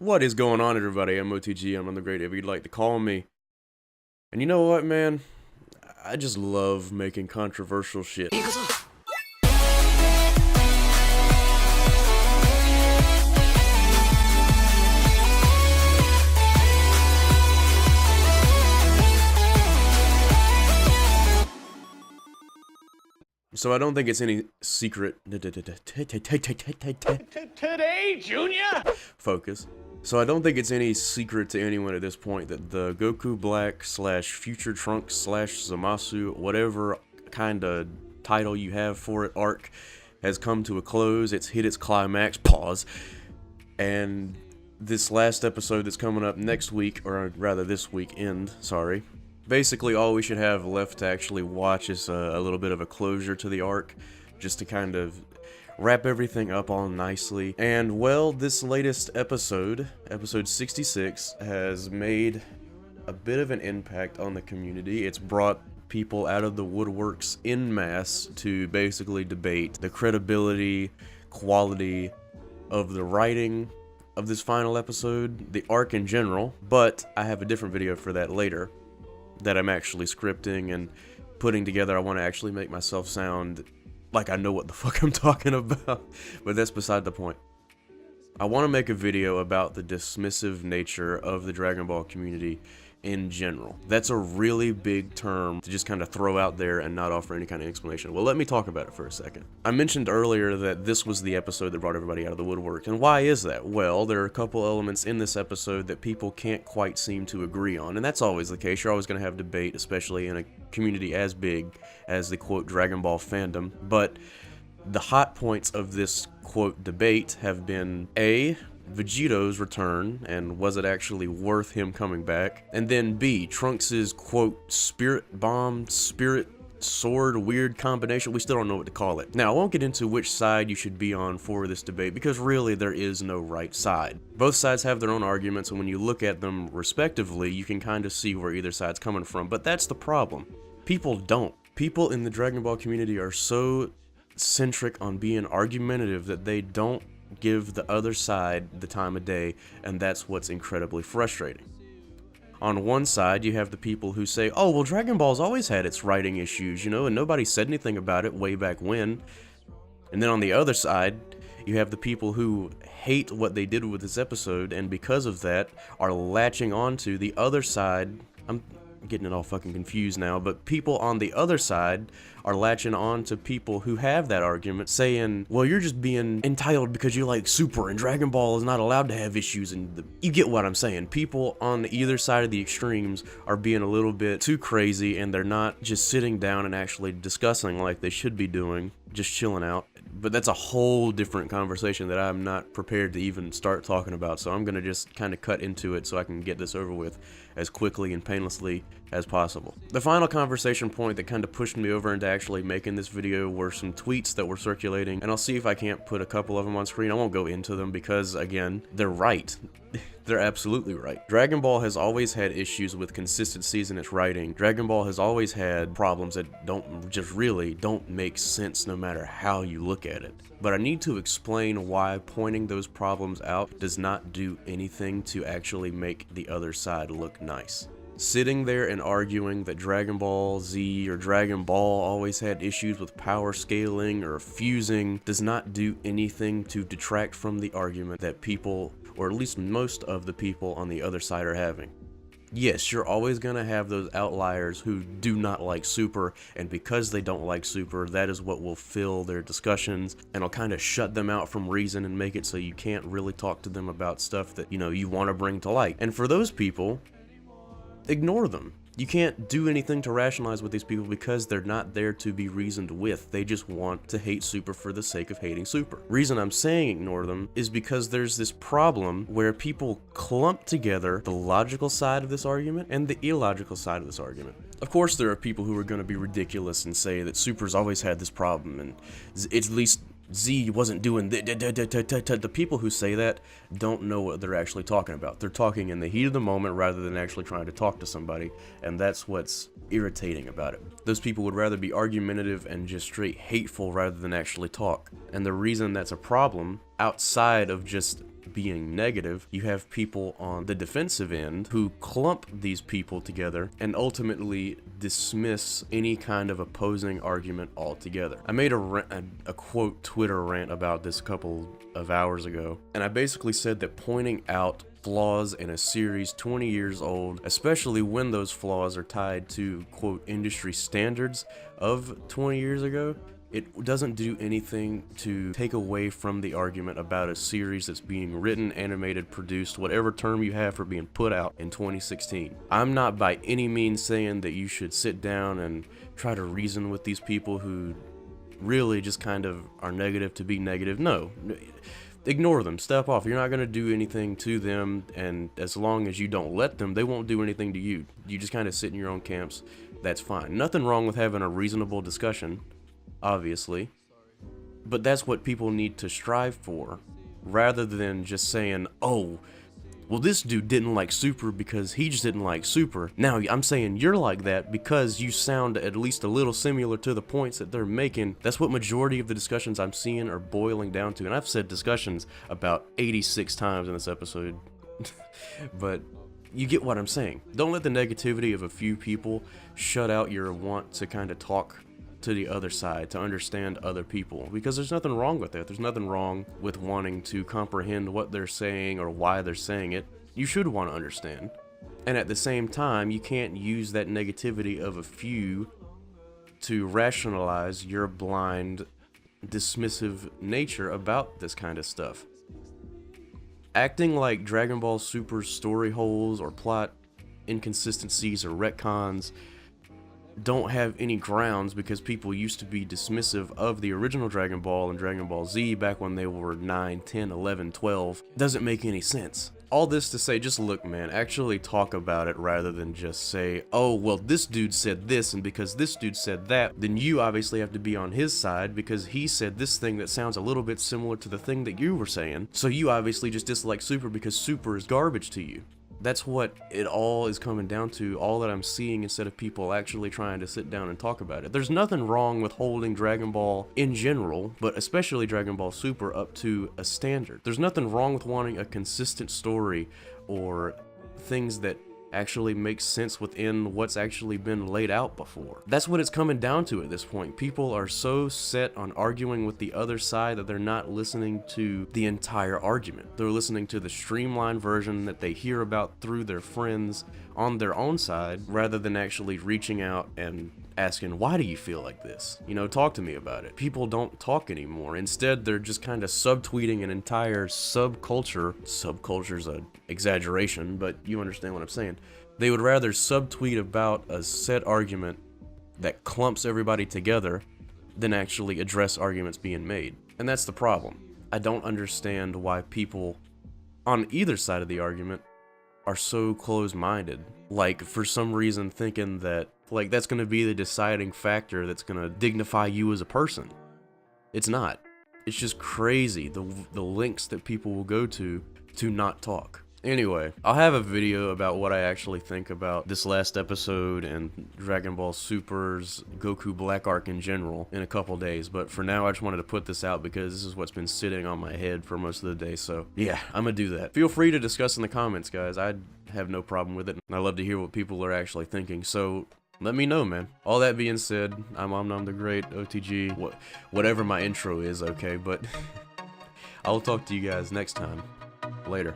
What is going on, everybody? I'm O.T.G. I'm OmNomTheGreat, if you'd like to call me. And you know what, man? I just love making controversial shit. So I don't think it's any secret. Today, Junior? Focus. So I don't think it's any secret to anyone at this point that the Goku Black / Future Trunks / Zamasu, whatever kind of title you have for it, arc has come to a close. It's hit its climax. Pause. And this last episode that's coming up next week, or rather this weekend, sorry. Basically, all we should have left to actually watch is a little bit of a closure to the arc, just to kind of wrap everything up all nicely. And, well, this latest episode, episode 66, has made a bit of an impact on the community. It's brought people out of the woodworks en masse to basically debate the credibility, quality of the writing of this final episode, the arc in general, but I have a different video for that later that I'm actually scripting and putting together. I want to actually make myself sound like I know what the fuck I'm talking about, but that's beside the point. I want to make a video about the dismissive nature of the Dragon Ball community in general. That's a really big term to just kind of throw out there and not offer any kind of explanation. Well, let me talk about it for a second. I mentioned earlier that this was the episode that brought everybody out of the woodwork, and why is that? Well, there are a couple elements in this episode that people can't quite seem to agree on, and that's always the case. You're always going to have debate, especially in a community as big as the quote Dragon Ball fandom, but the hot points of this quote debate have been A, Vegeto's return, and was it actually worth him coming back? And then B, Trunks' quote spirit bomb, spirit sword weird combination. We still don't know what to call it. Now, I won't get into which side you should be on for this debate, because really there is no right side. Both sides have their own arguments, and when you look at them respectively, you can kind of see where either side's coming from, but that's the problem. People don't. People in the Dragon Ball community are so centric on being argumentative that they don't give the other side the time of day, and that's what's incredibly frustrating. On one side, you have the people who say, oh, well, Dragon Ball's always had its writing issues, you know, and nobody said anything about it way back when. And then on the other side, you have the people who hate what they did with this episode, and because of that, are latching on to the other side. I'm getting it all fucking confused now, but people on the other side are latching on to people who have that argument, saying, well, you're just being entitled because you like Super and Dragon Ball is not allowed to have issues, and you get what I'm saying. People on either side of the extremes are being a little bit too crazy, and they're not just sitting down and actually discussing like they should be doing, just chilling out. But that's a whole different conversation that I'm not prepared to even start talking about, so I'm gonna just kind of cut into it so I can get this over with as quickly and painlessly as possible. The final conversation point that kind of pushed me over into actually making this video were some tweets that were circulating, and I'll see if I can't put a couple of them on screen. I won't go into them because, again, they're right. They're absolutely right. Dragon Ball has always had issues with consistencies in its writing. Dragon Ball has always had problems that really don't make sense no matter how you look at it. But I need to explain why pointing those problems out does not do anything to actually make the other side look nice. Sitting there and arguing that Dragon Ball Z or Dragon Ball always had issues with power scaling or fusing does not do anything to detract from the argument that people, or at least most of the people on the other side, are having. Yes, you're always going to have those outliers who do not like Super, and because they don't like Super, that is what will fill their discussions, and it'll kind of shut them out from reason and make it so you can't really talk to them about stuff that, you know, you want to bring to light. And for those people, ignore them. You can't do anything to rationalize with these people because they're not there to be reasoned with. They just want to hate Super for the sake of hating Super. Reason I'm saying ignore them is because there's this problem where people clump together the logical side of this argument and the illogical side of this argument. Of course, there are people who are going to be ridiculous and say that Super's always had this problem, and it's at least Z wasn't doing the people who say that don't know what they're actually talking about. They're talking in the heat of the moment rather than actually trying to talk to somebody, and that's what's irritating about it. Those people would rather be argumentative and just straight hateful rather than actually talk. And the reason that's a problem, outside of just being negative, you have people on the defensive end who clump these people together and ultimately dismiss any kind of opposing argument altogether. I made a quote Twitter rant about this a couple of hours ago, and I basically said that pointing out flaws in a series 20 years old, especially when those flaws are tied to quote industry standards of 20 years ago, it doesn't do anything to take away from the argument about a series that's being written, animated, produced, whatever term you have for being put out in 2016. I'm not by any means saying that you should sit down and try to reason with these people who really just kind of are negative to be negative. No. Ignore them, step off. You're not going to do anything to them, and as long as you don't let them, they won't do anything to you. You just kind of sit in your own camps. That's fine. Nothing wrong with having a reasonable discussion, obviously, but that's what people need to strive for, rather than just saying, oh, well, this dude didn't like Super because he just didn't like Super. Now, I'm saying you're like that because you sound at least a little similar to the points that they're making. That's what majority of the discussions I'm seeing are boiling down to, and I've said discussions about 86 times in this episode, but you get what I'm saying. Don't let the negativity of a few people shut out your want to kind of talk to the other side, to understand other people, because there's nothing wrong with that. There's nothing wrong with wanting to comprehend what they're saying or why they're saying it. You should want to understand. And at the same time, you can't use that negativity of a few to rationalize your blind, dismissive nature about this kind of stuff. Acting like Dragon Ball Super's story holes or plot inconsistencies or retcons don't have any grounds because people used to be dismissive of the original Dragon Ball and Dragon Ball Z back when they were 9, 10, 11, 12 doesn't make any sense. All this to say, just look, man, actually talk about it rather than just say, oh, well, this dude said this, and because this dude said that, then you obviously have to be on his side because he said this thing that sounds a little bit similar to the thing that you were saying, so you obviously just dislike Super because Super is garbage to you. That's what it all is coming down to, all that I'm seeing, instead of people actually trying to sit down and talk about it. There's nothing wrong with holding Dragon Ball in general, but especially Dragon Ball Super, up to a standard. There's nothing wrong with wanting a consistent story or things that actually make sense within what's actually been laid out before. That's what it's coming down to at this point. People are so set on arguing with the other side that they're not listening to the entire argument. They're listening to the streamlined version that they hear about through their friends on their own side, rather than actually reaching out and asking, why do you feel like this? You know, talk to me about it. People don't talk anymore. Instead, they're just kind of subtweeting an entire subculture. Subculture's an exaggeration, but you understand what I'm saying. They would rather subtweet about a set argument that clumps everybody together than actually address arguments being made. And that's the problem. I don't understand why people on either side of the argument are so close-minded. Like, for some reason thinking that, like, that's going to be the deciding factor that's going to dignify you as a person. It's not. It's just crazy, the lengths that people will go to not talk. Anyway, I'll have a video about what I actually think about this last episode and Dragon Ball Super's Goku Black arc in general in a couple days, but for now I just wanted to put this out because this is what's been sitting on my head for most of the day, so yeah, I'm gonna do that. Feel free to discuss in the comments, guys. I have no problem with it, and I love to hear what people are actually thinking, so let me know, man. All that being said, I'm OmNomTheGreat, O.T.G, whatever my intro is, okay, but I'll talk to you guys next time. Later.